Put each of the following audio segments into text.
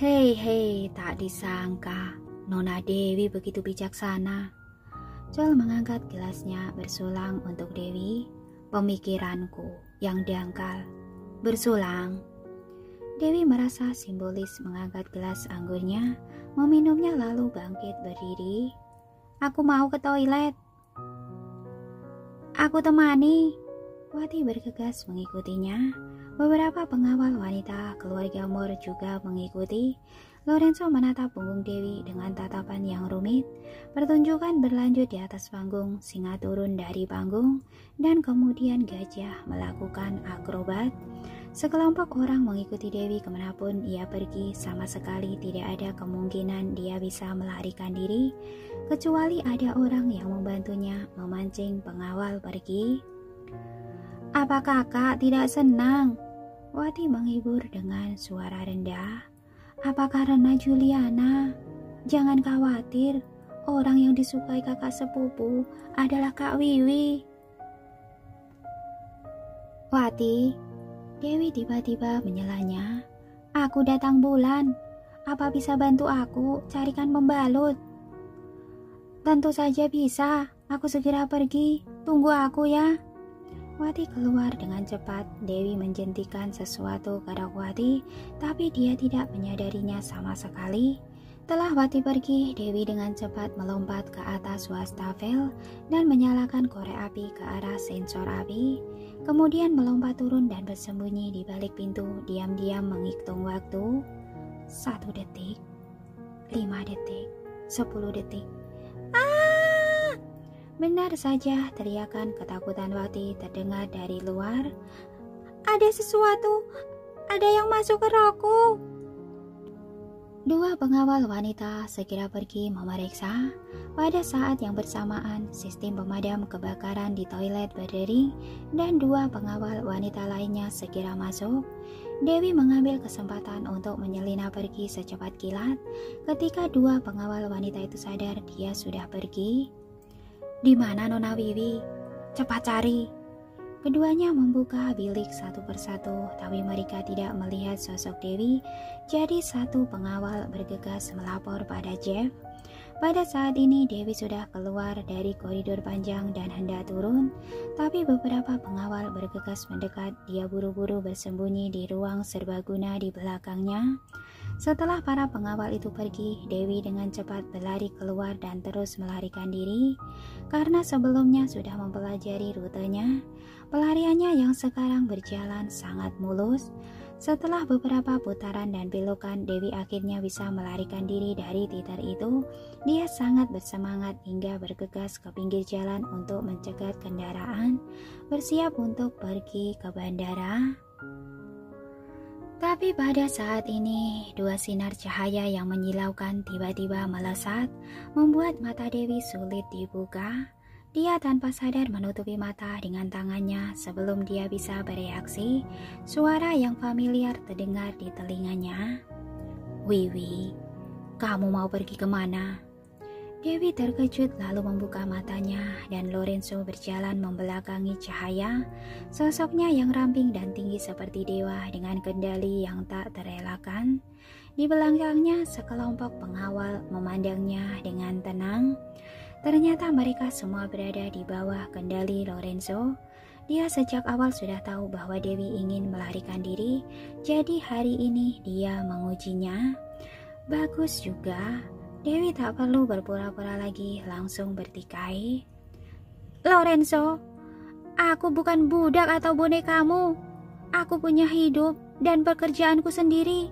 Hei, hei, tak disangka Nona Dewi begitu bijaksana. Joel mengangkat gelasnya bersulang untuk Dewi. Pemikiranku yang dangkal. Bersulang. Dewi merasa simbolis mengangkat gelas anggurnya, meminumnya lalu bangkit berdiri. Aku mau ke toilet. Aku temani. Wati bergegas mengikutinya. Beberapa pengawal wanita keluarga Moore juga mengikuti. Lorenzo menatap punggung Dewi dengan tatapan yang rumit. Pertunjukan berlanjut di atas panggung, singa turun dari panggung, dan kemudian gajah melakukan akrobat. Sekelompok orang mengikuti Dewi kemanapun ia pergi, sama sekali tidak ada kemungkinan dia bisa melarikan diri, kecuali ada orang yang membantunya memancing pengawal pergi. Apa kakak tidak senang? Wati menghibur dengan suara rendah. Apa karena Juliana? Jangan khawatir, orang yang disukai kakak sepupu adalah Kak Wiwi. Wati, Dewi tiba-tiba menyelanya. Aku datang bulan. Apa bisa bantu aku carikan pembalut? Tentu saja bisa. Aku segera pergi. Tunggu aku ya. Wati keluar dengan cepat. Dewi menjentikan sesuatu kepada Wati, tapi dia tidak menyadarinya sama sekali. Setelah Wati pergi, Dewi dengan cepat melompat ke atas wastafel dan menyalakan korek api ke arah sensor api. Kemudian melompat turun dan bersembunyi di balik pintu, diam-diam menghitung waktu. 1 detik, 5 detik, 10 detik. Benar saja, teriakan ketakutan Wati terdengar dari luar. Ada sesuatu, ada yang masuk ke roku. 2 pengawal wanita segera pergi memeriksa. Pada saat yang bersamaan, sistem pemadam kebakaran di toilet berdering dan 2 pengawal wanita lainnya segera masuk. Dewi mengambil kesempatan untuk menyelinap pergi secepat kilat. Ketika 2 pengawal wanita itu sadar dia sudah pergi. Di mana Nona Wiwi? Cepat cari. Keduanya membuka bilik satu persatu, tapi mereka tidak melihat sosok Dewi. Jadi 1 pengawal bergegas melapor pada Jeff. Pada saat ini Dewi sudah keluar dari koridor panjang dan hendak turun, tapi beberapa pengawal bergegas mendekat. Dia buru-buru bersembunyi di ruang serbaguna di belakangnya. Setelah para pengawal itu pergi, Dewi dengan cepat berlari keluar dan terus melarikan diri. Karena sebelumnya sudah mempelajari rutenya, pelariannya yang sekarang berjalan sangat mulus. Setelah beberapa putaran dan belokan, Dewi akhirnya bisa melarikan diri dari titar itu. Dia sangat bersemangat hingga bergegas ke pinggir jalan untuk mencegat kendaraan, bersiap untuk pergi ke bandara. Tapi pada saat ini, 2 sinar cahaya yang menyilaukan tiba-tiba melesat, membuat mata Dewi sulit dibuka. Dia tanpa sadar menutupi mata dengan tangannya sebelum dia bisa bereaksi. Suara yang familiar terdengar di telinganya. Wiwi, kamu mau pergi kemana? Dewi terkejut lalu membuka matanya dan Lorenzo berjalan membelakangi cahaya. Sosoknya yang ramping dan tinggi seperti dewa dengan kendali yang tak terelakkan. Di belakangnya sekelompok pengawal memandangnya dengan tenang. Ternyata mereka semua berada di bawah kendali Lorenzo. Dia sejak awal sudah tahu bahwa Dewi ingin melarikan diri, jadi hari ini dia mengujinya. Bagus juga. Dewi tak perlu berpura-pura lagi, langsung bertikai. Lorenzo, aku bukan budak atau bonekamu. Aku punya hidup dan pekerjaanku sendiri.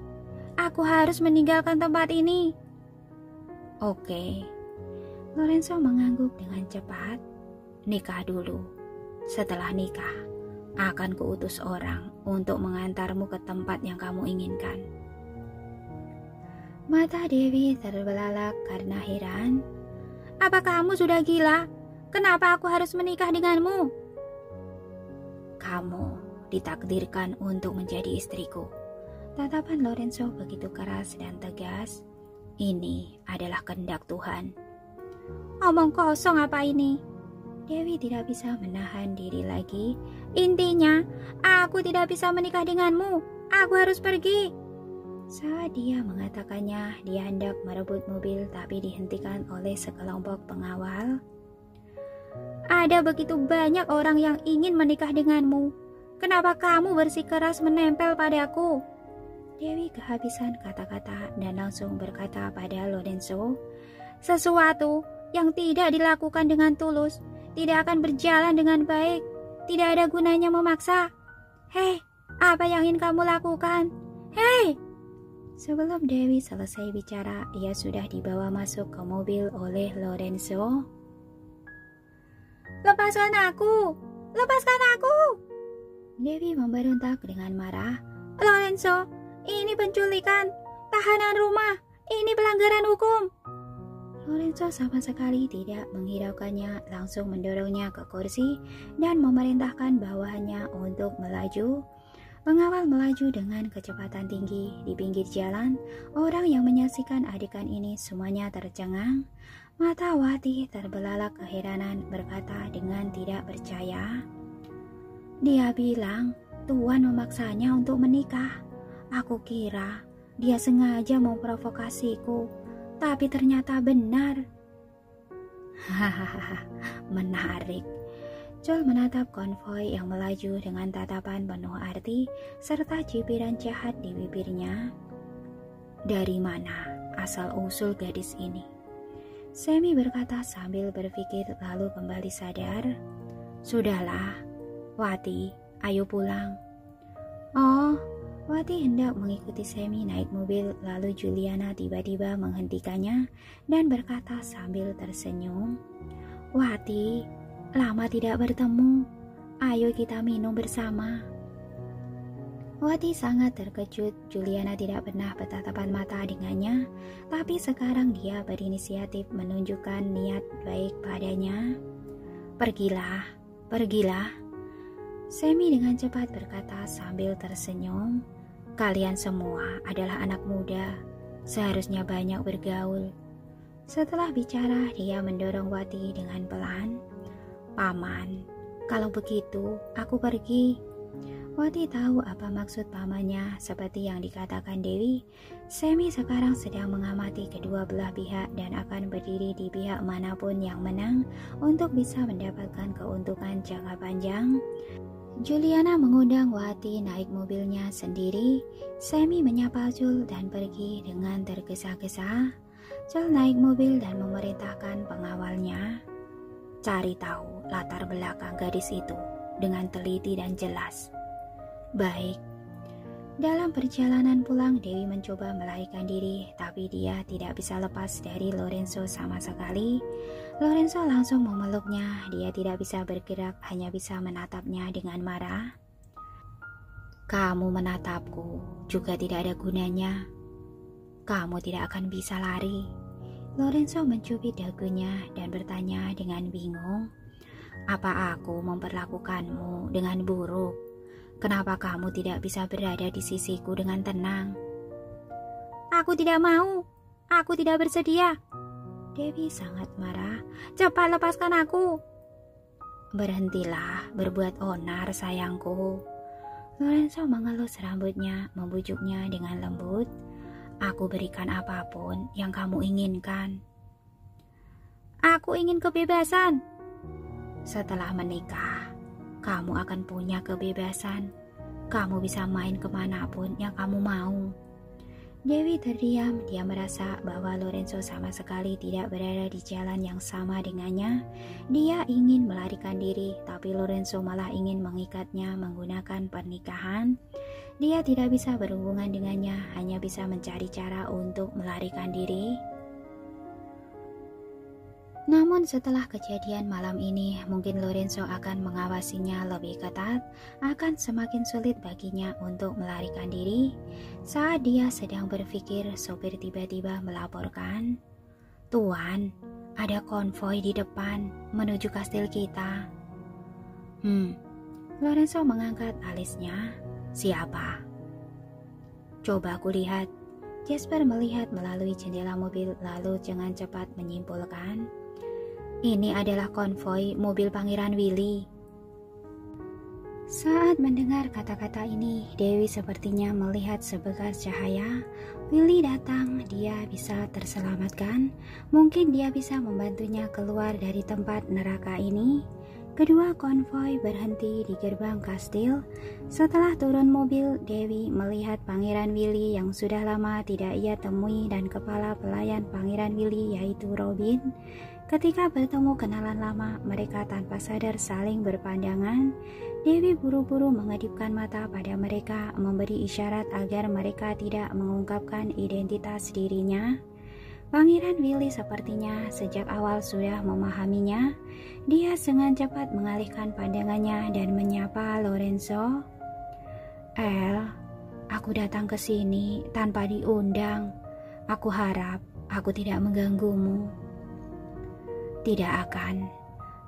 Aku harus meninggalkan tempat ini. Oke. Lorenzo mengangguk dengan cepat. Nikah dulu. Setelah nikah, akan kuutus orang untuk mengantarmu ke tempat yang kamu inginkan. Mata Dewi terbelalak karena heran. Apa kamu sudah gila? Kenapa aku harus menikah denganmu? Kamu ditakdirkan untuk menjadi istriku. Tatapan Lorenzo begitu keras dan tegas. Ini adalah kehendak Tuhan. Omong kosong apa ini? Dewi tidak bisa menahan diri lagi. Intinya, aku tidak bisa menikah denganmu. Aku harus pergi. Saat dia mengatakannya, dia hendak merebut mobil tapi dihentikan oleh sekelompok pengawal. Ada begitu banyak orang yang ingin menikah denganmu. Kenapa kamu bersikeras menempel padaku? Dewi kehabisan kata-kata dan langsung berkata pada Lorenzo, sesuatu yang tidak dilakukan dengan tulus tidak akan berjalan dengan baik. Tidak ada gunanya memaksa. Hei, apa yang ingin kamu lakukan? Hei! Sebelum Dewi selesai bicara, ia sudah dibawa masuk ke mobil oleh Lorenzo. Lepaskan aku! Lepaskan aku! Dewi memberontak dengan marah. Lorenzo, ini penculikan, tahanan rumah, ini pelanggaran hukum. Lorenzo sama sekali tidak menghiraukannya, langsung mendorongnya ke kursi dan memerintahkan bawahannya untuk melaju. Pengawal melaju dengan kecepatan tinggi di pinggir jalan. Orang yang menyaksikan adegan ini semuanya tercengang. Mata Wati terbelalak keheranan, berkata dengan tidak percaya. Dia bilang Tuan memaksanya untuk menikah. Aku kira dia sengaja memprovokasiku, tapi ternyata benar. Hahaha, menarik. Joel menatap konvoi yang melaju dengan tatapan penuh arti serta cibiran jahat di bibirnya. Dari mana asal-usul gadis ini? Semi berkata sambil berpikir lalu kembali sadar. Sudahlah, Wati, ayo pulang. Oh, Wati hendak mengikuti Semi naik mobil, lalu Juliana tiba-tiba menghentikannya dan berkata sambil tersenyum. Wati, lama tidak bertemu, ayo kita minum bersama. Wati sangat terkejut. Juliana tidak pernah bertatapan mata dengannya, tapi sekarang dia berinisiatif menunjukkan niat baik padanya. Pergilah, pergilah. Semi dengan cepat berkata sambil tersenyum. Kalian semua adalah anak muda, seharusnya banyak bergaul. Setelah bicara, dia mendorong Wati dengan pelan. Paman, kalau begitu aku pergi. Wati tahu apa maksud pamannya. Seperti yang dikatakan Dewi, Semi sekarang sedang mengamati kedua belah pihak dan akan berdiri di pihak manapun yang menang untuk bisa mendapatkan keuntungan jangka panjang. Juliana mengundang Wati naik mobilnya sendiri. Semi menyapa Jul dan pergi dengan tergesa-gesa. Jul naik mobil dan memerintahkan pengawalnya, cari tahu latar belakang gadis itu dengan teliti dan jelas. Baik. Dalam perjalanan pulang, Dewi mencoba melarikan diri, tapi dia tidak bisa lepas dari Lorenzo sama sekali. Lorenzo langsung memeluknya. Dia tidak bisa bergerak, hanya bisa menatapnya dengan marah. Kamu menatapku juga tidak ada gunanya. Kamu tidak akan bisa lari. Lorenzo mencubit dagunya dan bertanya dengan bingung. Apa aku memperlakukanmu dengan buruk? Kenapa kamu tidak bisa berada di sisiku dengan tenang? Aku tidak mau. Aku tidak bersedia. Dewi sangat marah. Cepat lepaskan aku. Berhentilah berbuat onar, sayangku. Lorenzo mengelus rambutnya, membujuknya dengan lembut. Aku berikan apapun yang kamu inginkan. Aku ingin kebebasan. Setelah menikah, kamu akan punya kebebasan. Kamu bisa main kemanapun yang kamu mau. Dewi terdiam. Dia merasa bahwa Lorenzo sama sekali tidak berada di jalan yang sama dengannya. Dia ingin melarikan diri, tapi Lorenzo malah ingin mengikatnya menggunakan pernikahan. Dia tidak bisa berhubungan dengannya, hanya bisa mencari cara untuk melarikan diri. Namun setelah kejadian malam ini, mungkin Lorenzo akan mengawasinya lebih ketat. Akan semakin sulit baginya untuk melarikan diri. Saat dia sedang berpikir, sopir tiba-tiba melaporkan, Tuan, ada konvoi di depan menuju kastil kita. Lorenzo mengangkat alisnya. Siapa? Coba aku lihat. Jasper melihat melalui jendela mobil lalu dengan cepat menyimpulkan, ini adalah konvoi mobil Pangeran Willy. Saat mendengar kata-kata ini, Dewi sepertinya melihat sebekas cahaya. Willy datang, dia bisa terselamatkan. Mungkin dia bisa membantunya keluar dari tempat neraka ini. Kedua konvoi berhenti di gerbang kastil. Setelah turun mobil, Dewi melihat Pangeran Willy yang sudah lama tidak ia temui dan kepala pelayan Pangeran Willy yaitu Robin. Ketika bertemu kenalan lama, mereka tanpa sadar saling berpandangan. Dewi buru-buru mengedipkan mata pada mereka, memberi isyarat agar mereka tidak mengungkapkan identitas dirinya. Pangeran Willy sepertinya sejak awal sudah memahaminya. Dia dengan cepat mengalihkan pandangannya dan menyapa Lorenzo. Aku datang ke sini tanpa diundang. Aku harap aku tidak mengganggumu. Tidak akan.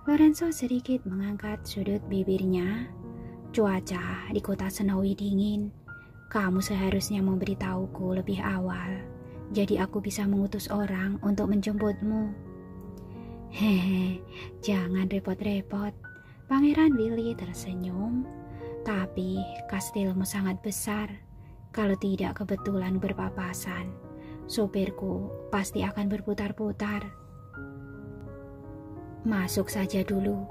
Lorenzo sedikit mengangkat sudut bibirnya. Cuaca di kota Snowy dingin. Kamu seharusnya memberitahuku lebih awal. Jadi aku bisa mengutus orang untuk menjemputmu. Hehe, jangan repot-repot. Pangeran Willy tersenyum. Tapi kastilmu sangat besar. Kalau tidak kebetulan berpapasan, sopirku pasti akan berputar-putar. Masuk saja dulu.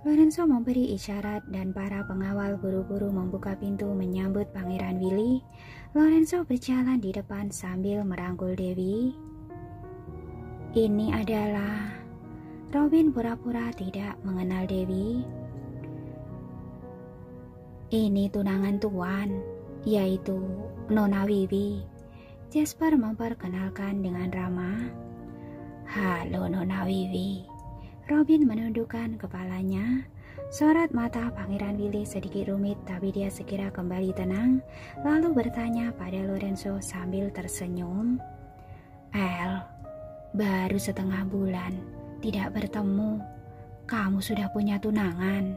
Lorenzo memberi isyarat dan para pengawal buru-buru membuka pintu menyambut Pangeran Willy. Lorenzo berjalan di depan sambil merangkul Dewi. Ini adalah... Robin pura-pura tidak mengenal Dewi. Ini tunangan Tuan, yaitu Nona Wiwi. Jasper memperkenalkan dengan ramah. Halo Nona Wiwi. Robin menundukkan kepalanya. Sorot mata Pangeran Willy sedikit rumit, tapi dia segera kembali tenang, lalu bertanya pada Lorenzo sambil tersenyum. Baru setengah bulan tidak bertemu. Kamu sudah punya tunangan?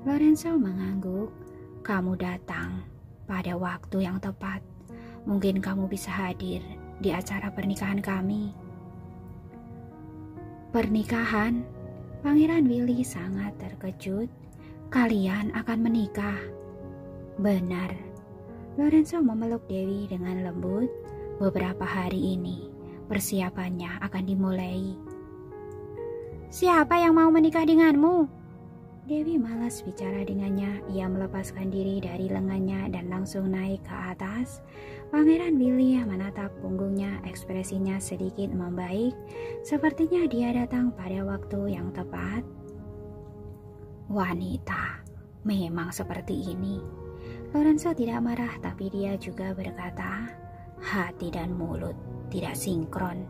Lorenzo mengangguk. Kamu datang pada waktu yang tepat. Mungkin kamu bisa hadir di acara pernikahan kami. Pernikahan? Pangeran Willy sangat terkejut. Kalian akan menikah? Benar. Lorenzo memeluk Dewi dengan lembut. Beberapa hari ini persiapannya akan dimulai. Siapa yang mau menikah denganmu? Dewi malas bicara dengannya. Ia melepaskan diri dari lengannya dan langsung naik ke atas. Pangeran Willy menatap punggungnya, ekspresinya sedikit membaik. Sepertinya dia datang pada waktu yang tepat. Wanita memang seperti ini. Lorenzo tidak marah, tapi dia juga berkata, hati dan mulut tidak sinkron.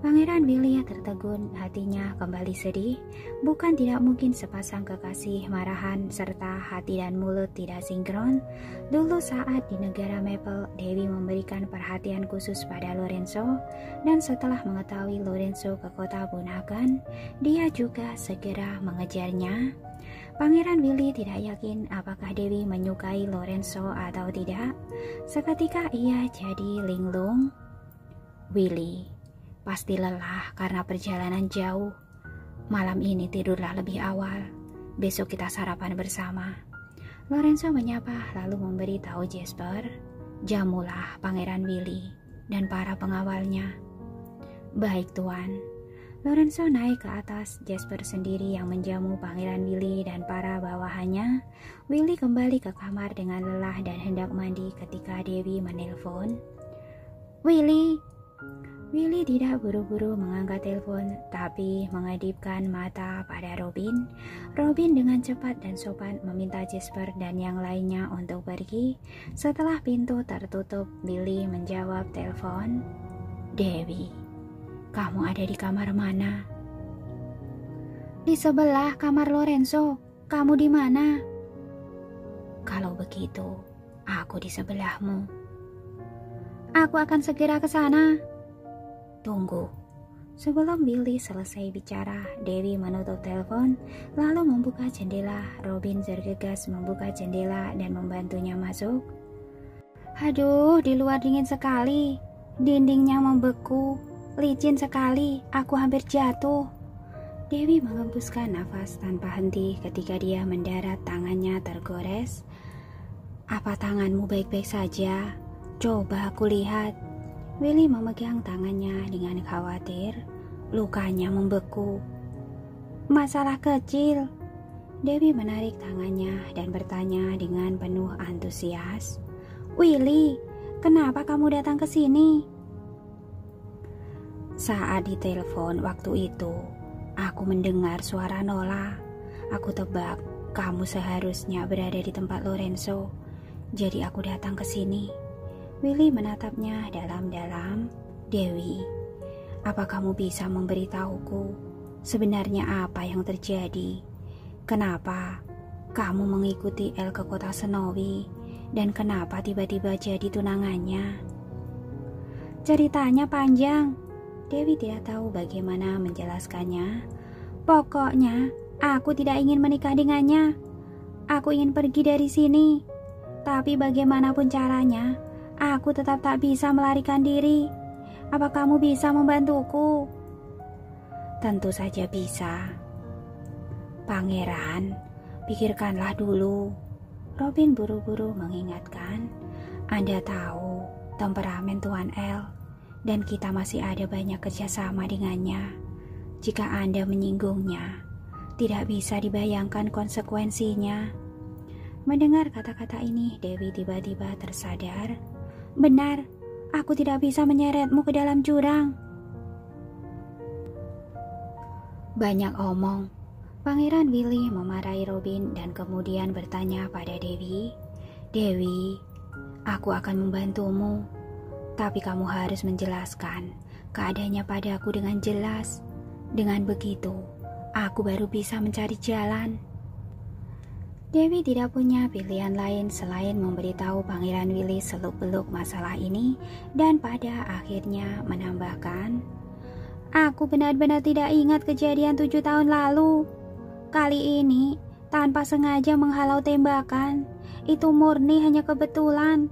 Pangeran Willy tertegun, hatinya kembali sedih. Bukan tidak mungkin sepasang kekasih marahan serta hati dan mulut tidak sinkron. Dulu saat di negara Maple, Dewi memberikan perhatian khusus pada Lorenzo, dan setelah mengetahui Lorenzo ke kota Bunaken, dia juga segera mengejarnya. Pangeran Willy tidak yakin apakah Dewi menyukai Lorenzo atau tidak. Seketika ia jadi linglung. Willy pasti lelah karena perjalanan jauh. Malam ini tidurlah lebih awal. Besok kita sarapan bersama. Lorenzo menyapa lalu memberi tahu Jasper. Jamulah Pangeran Willy dan para pengawalnya. Baik Tuan. Lorenzo naik ke atas. Jasper sendiri yang menjamu Pangeran Willy dan para bawahannya. Willy kembali ke kamar dengan lelah dan hendak mandi ketika Dewi menelpon. Willy tidak buru-buru mengangkat telepon, tapi mengedipkan mata pada Robin. Robin dengan cepat dan sopan meminta Jasper dan yang lainnya untuk pergi. Setelah pintu tertutup, Willy menjawab telepon. Dewi, kamu ada di kamar mana? Di sebelah kamar Lorenzo. Kamu di mana? Kalau begitu, aku di sebelahmu. Aku akan segera ke sana. Tunggu. Sebelum Willy selesai bicara, Dewi menutup telepon, lalu membuka jendela. Robin bergegas membuka jendela dan membantunya masuk. Aduh, di luar dingin sekali. Dindingnya membeku, licin sekali. Aku hampir jatuh. Dewi menghembuskan nafas tanpa henti ketika dia mendarat, tangannya tergores. Apa tanganmu baik-baik saja? Coba aku lihat. Willy memegang tangannya dengan khawatir. Lukanya membeku. Masalah kecil. Dewi menarik tangannya dan bertanya dengan penuh antusias. Willy, kenapa kamu datang ke sini? Saat ditelepon waktu itu, aku mendengar suara Nola. Aku tebak kamu seharusnya berada di tempat Lorenzo. Jadi aku datang ke sini. Willy menatapnya dalam-dalam. Dewi, apa kamu bisa memberitahuku sebenarnya apa yang terjadi? Kenapa kamu mengikuti El ke kota Snowy? Dan kenapa tiba-tiba jadi tunangannya? Ceritanya panjang. Dewi tidak tahu bagaimana menjelaskannya. Pokoknya, aku tidak ingin menikah dengannya. Aku ingin pergi dari sini. Tapi bagaimanapun caranya, aku tetap tak bisa melarikan diri. Apa kamu bisa membantuku? Tentu saja bisa. Pangeran, pikirkanlah dulu. Robin buru-buru mengingatkan. Anda tahu temperamen Tuan El. Dan kita masih ada banyak kerjasama dengannya. Jika Anda menyinggungnya, tidak bisa dibayangkan konsekuensinya. Mendengar kata-kata ini, Dewi tiba-tiba tersadar. Benar, aku tidak bisa menyeretmu ke dalam jurang. Banyak omong. Pangeran Willy memarahi Robin dan kemudian bertanya pada Dewi. Dewi, aku akan membantumu. Tapi kamu harus menjelaskan keadaannya padaku dengan jelas. Dengan begitu, aku baru bisa mencari jalan. Dewi tidak punya pilihan lain selain memberitahu Pangeran Willy seluk-beluk masalah ini dan pada akhirnya menambahkan, aku benar-benar tidak ingat kejadian 7 tahun lalu. Kali ini, tanpa sengaja menghalau tembakan, itu murni hanya kebetulan.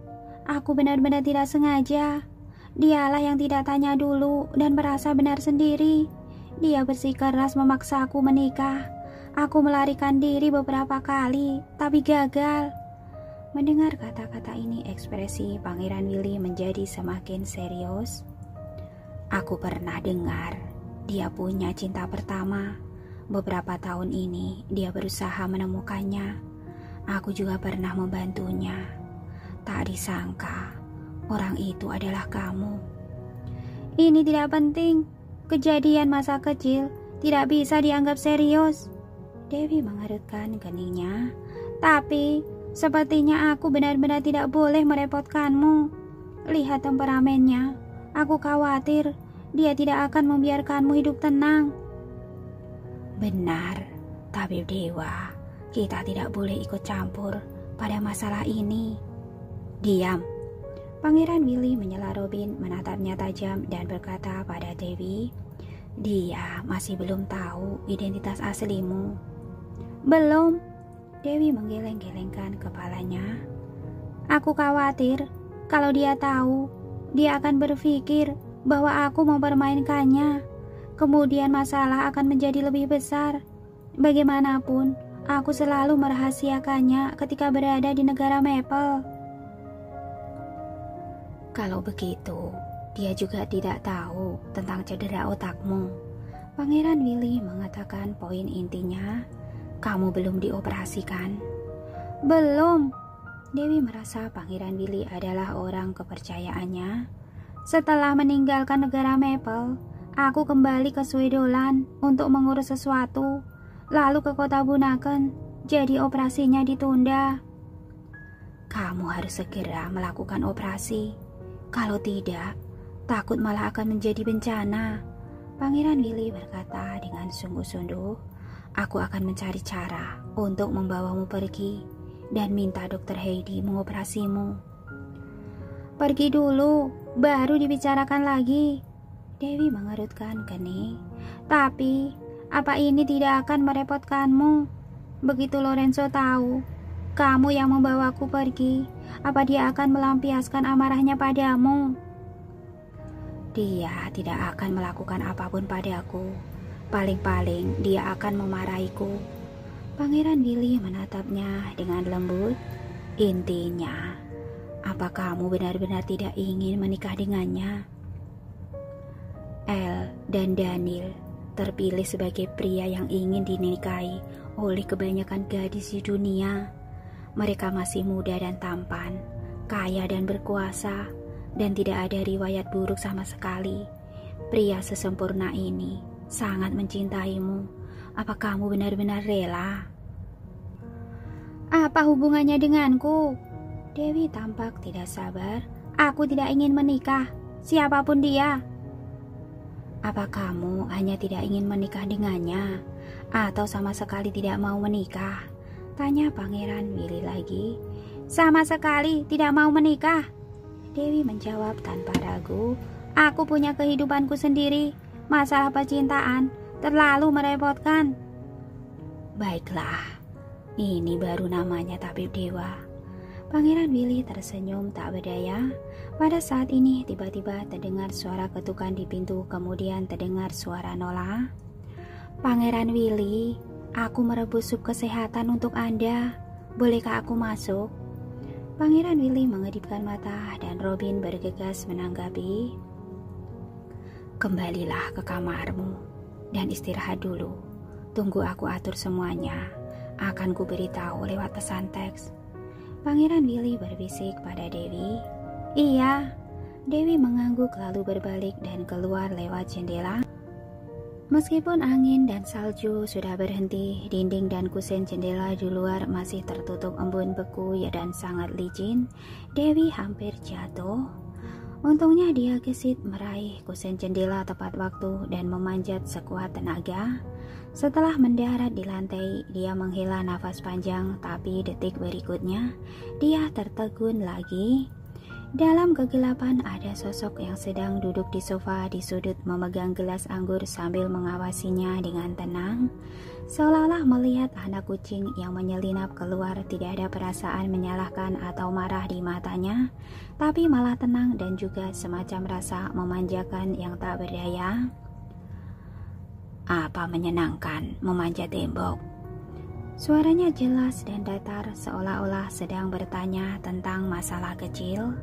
Aku benar-benar tidak sengaja. Dialah yang tidak tanya dulu dan merasa benar sendiri. Dia bersikeras memaksa aku menikah. Aku melarikan diri beberapa kali, tapi gagal. Mendengar kata-kata ini, ekspresi Pangeran Willy menjadi semakin serius. Aku pernah dengar dia punya cinta pertama. Beberapa tahun ini dia berusaha menemukannya. Aku juga pernah membantunya. Tak disangka, orang itu adalah kamu. Ini tidak penting. Kejadian masa kecil tidak bisa dianggap serius. Dewi mengerutkan keningnya. Tapi, sepertinya aku benar-benar tidak boleh merepotkanmu. Lihat temperamennya. Aku khawatir dia tidak akan membiarkanmu hidup tenang. Benar, tabib dewa. Kita tidak boleh ikut campur pada masalah ini. Diam. Pangeran Willy menyela Robin, menatapnya tajam dan berkata pada Dewi, dia masih belum tahu identitas aslimu. Belum. Dewi menggeleng-gelengkan kepalanya. Aku khawatir kalau dia tahu, dia akan berpikir bahwa aku mempermainkannya. Kemudian masalah akan menjadi lebih besar. Bagaimanapun, aku selalu merahasiakannya ketika berada di negara Maple. Kalau begitu, dia juga tidak tahu tentang cedera otakmu. Pangeran Willy mengatakan poin intinya, kamu belum dioperasikan. Belum. Dewi merasa Pangeran Willy adalah orang kepercayaannya. Setelah meninggalkan negara Maple, aku kembali ke Swedolan untuk mengurus sesuatu, lalu ke kota Bunaken, jadi operasinya ditunda. Kamu harus segera melakukan operasi. Kalau tidak, takut malah akan menjadi bencana. Pangeran Willy berkata dengan sungguh-sungguh, aku akan mencari cara untuk membawamu pergi dan minta Dr. Heidi mengoperasimu. Pergi dulu, baru dibicarakan lagi. Dewi mengerutkan kening. Tapi, apa ini tidak akan merepotkanmu? Begitu Lorenzo tahu kamu yang membawaku pergi, apa dia akan melampiaskan amarahnya padamu? Dia tidak akan melakukan apapun padaku. Paling-paling dia akan memarahiku. Pangeran Willy menatapnya dengan lembut. Intinya, apa kamu benar-benar tidak ingin menikah dengannya? Elle dan Daniel terpilih sebagai pria yang ingin dinikahi oleh kebanyakan gadis di dunia. Mereka masih muda dan tampan, kaya dan berkuasa, dan tidak ada riwayat buruk sama sekali. Pria sesempurna ini sangat mencintaimu. Apa kamu benar-benar rela? Apa hubungannya denganku? Dewi tampak tidak sabar. Aku tidak ingin menikah, siapapun dia. Apa kamu hanya tidak ingin menikah dengannya, atau sama sekali tidak mau menikah? Tanya Pangeran Willy lagi. Sama sekali tidak mau menikah. Dewi menjawab tanpa ragu. Aku punya kehidupanku sendiri. Masalah percintaan terlalu merepotkan. Baiklah, ini baru namanya tabib dewa. Pangeran Willy tersenyum tak berdaya. Pada saat ini tiba-tiba terdengar suara ketukan di pintu, kemudian terdengar suara Nola. Pangeran Willy, aku merebus sup kesehatan untuk Anda. Bolehkah aku masuk? Pangeran Willy mengedipkan mata dan Robin bergegas menanggapi. Kembalilah ke kamarmu dan istirahat dulu. Tunggu aku atur semuanya. Akan ku beritahu lewat pesan teks. Pangeran Willy berbisik pada Dewi. Iya. Dewi mengangguk lalu berbalik dan keluar lewat jendela. Meskipun angin dan salju sudah berhenti, dinding dan kusen jendela di luar masih tertutup embun beku dan sangat licin. Dewi hampir jatuh. Untungnya dia gesit meraih kusen jendela tepat waktu dan memanjat sekuat tenaga. Setelah mendarat di lantai, dia menghela nafas panjang, tapi detik berikutnya dia tertegun lagi. Dalam kegelapan ada sosok yang sedang duduk di sofa di sudut memegang gelas anggur sambil mengawasinya dengan tenang. Seolah-olah melihat anak kucing yang menyelinap keluar, tidak ada perasaan menyalahkan atau marah di matanya, tapi malah tenang dan juga semacam rasa memanjakan yang tak berdaya. Apa menyenangkan memanjat tembok? Suaranya jelas dan datar, seolah-olah sedang bertanya tentang masalah kecil.